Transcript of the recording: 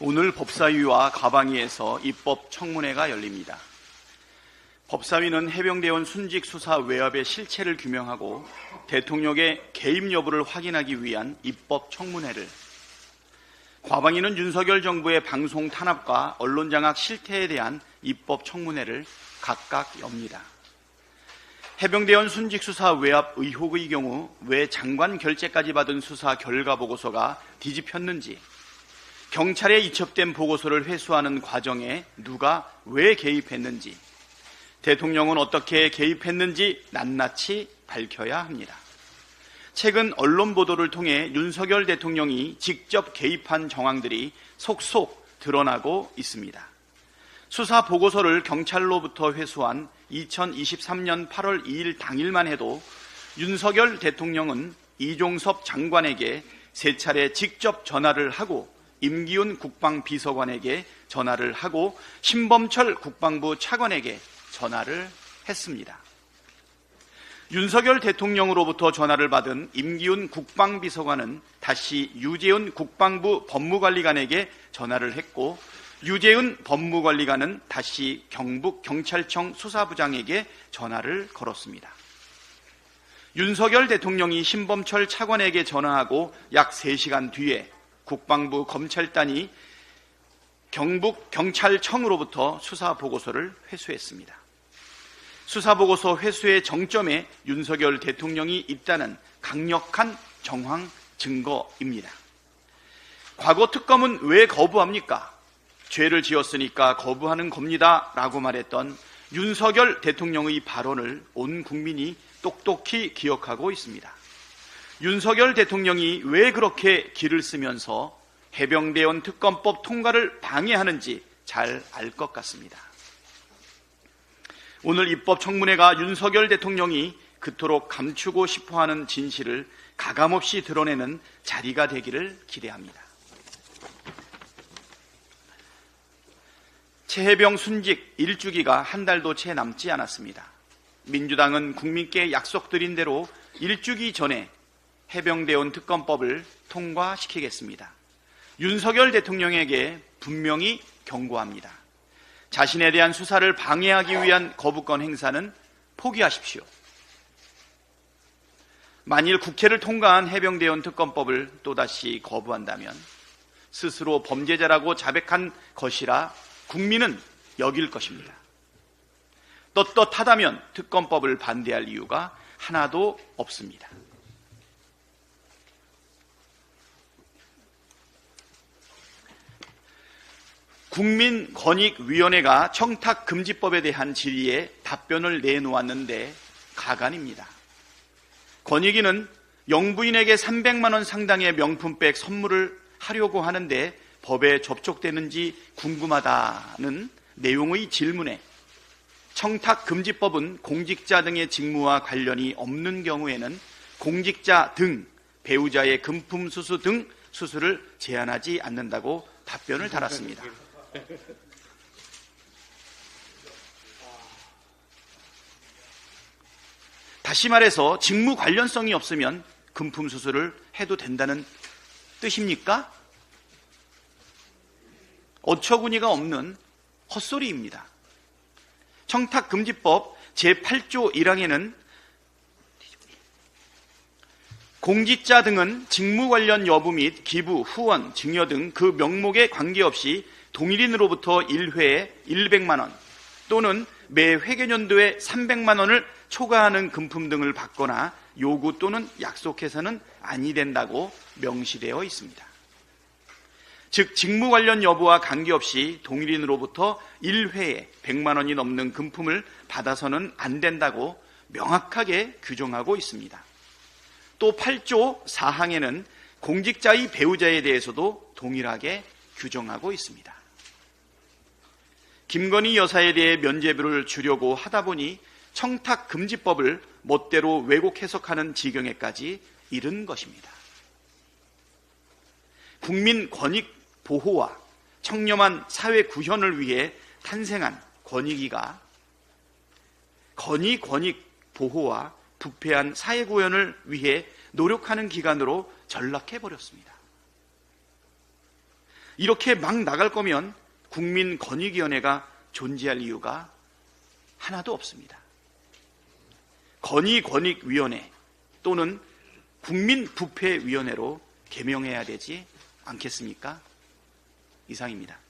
오늘 법사위와 가방위에서 입법 청문회가 열립니다. 법사위는 해병대원 순직 수사 외압의 실체를 규명하고 대통령의 개입 여부를 확인하기 위한 입법 청문회를, 과방위는 윤석열 정부의 방송 탄압과 언론 장악 실태에 대한 입법 청문회를 각각 엽니다. 해병대원 순직 수사 외압 의혹의 경우 왜 장관 결재까지 받은 수사 결과 보고서가 뒤집혔는지, 경찰에 이첩된 보고서를 회수하는 과정에 누가 왜 개입했는지, 대통령은 어떻게 개입했는지 낱낱이 밝혀야 합니다. 최근 언론 보도를 통해 윤석열 대통령이 직접 개입한 정황들이 속속 드러나고 있습니다. 수사 보고서를 경찰로부터 회수한 2023년 8월 2일 당일만 해도 윤석열 대통령은 이종섭 장관에게 3차례 직접 전화를 하고 임기훈 국방비서관에게 전화를 하고 신범철 국방부 차관에게 전화를 했습니다. 윤석열 대통령으로부터 전화를 받은 임기훈 국방비서관은 다시 유재훈 국방부 법무관리관에게 전화를 했고, 유재훈 법무관리관은 다시 경북경찰청 수사부장에게 전화를 걸었습니다. 윤석열 대통령이 신범철 차관에게 전화하고 약 3시간 뒤에 국방부 검찰단이 경북경찰청으로부터 수사보고서를 회수했습니다. 수사보고서 회수의 정점에 윤석열 대통령이 있다는 강력한 정황 증거입니다. 과거 특검은 왜 거부합니까? 죄를 지었으니까 거부하는 겁니다 라고 말했던 윤석열 대통령의 발언을 온 국민이 똑똑히 기억하고 있습니다. 윤석열 대통령이 왜 그렇게 길을 쓰면서 해병대원 특검법 통과를 방해하는지 잘 알 것 같습니다. 오늘 입법 청문회가 윤석열 대통령이 그토록 감추고 싶어하는 진실을 가감없이 드러내는 자리가 되기를 기대합니다. 최해병 순직 1주기가 한 달도 채 남지 않았습니다. 민주당은 국민께 약속드린 대로 1주기 전에 해병대원 특검법을 통과시키겠습니다. 윤석열 대통령에게 분명히 경고합니다. 자신에 대한 수사를 방해하기 위한 거부권 행사는 포기하십시오. 만일 국회를 통과한 해병대원 특검법을 또다시 거부한다면 스스로 범죄자라고 자백한 것이라 국민은 여길 것입니다. 떳떳하다면 특검법을 반대할 이유가 하나도 없습니다. 국민권익위원회가 청탁금지법에 대한 질의에 답변을 내놓았는데 가관입니다. 권익위는 영부인에게 300만 원 상당의 명품백 선물을 하려고 하는데 법에 접촉되는지 궁금하다는 내용의 질문에 청탁금지법은 공직자 등의 직무와 관련이 없는 경우에는 공직자 등 배우자의 금품수수 등 수수를 제한하지 않는다고 답변을 달았습니다. 다시 말해서 직무 관련성이 없으면 금품 수수를 해도 된다는 뜻입니까? 어처구니가 없는 헛소리입니다. 청탁금지법 제8조 1항에는 공직자 등은 직무 관련 여부 및 기부, 후원, 증여 등 그 명목에 관계없이 동일인으로부터 1회에 100만 원 또는 매 회계연도에 300만 원을 초과하는 금품 등을 받거나 요구 또는 약속해서는 아니 된다고 명시되어 있습니다. 즉 직무 관련 여부와 관계없이 동일인으로부터 1회에 100만 원이 넘는 금품을 받아서는 안 된다고 명확하게 규정하고 있습니다. 또 8조 4항에는 공직자의 배우자에 대해서도 동일하게 규정하고 있습니다. 김건희 여사에 대해 면죄부를 주려고 하다 보니 청탁금지법을 멋대로 왜곡 해석하는 지경에까지 이른 것입니다. 국민 권익 보호와 청렴한 사회 구현을 위해 탄생한 권익위가 권익 보호와 부패한 사회 구현을 위해 노력하는 기관으로 전락해버렸습니다. 이렇게 막 나갈 거면 국민권익위원회가 존재할 이유가 하나도 없습니다. 건의권익위원회 또는 국민부패위원회로 개명해야 되지 않겠습니까? 이상입니다.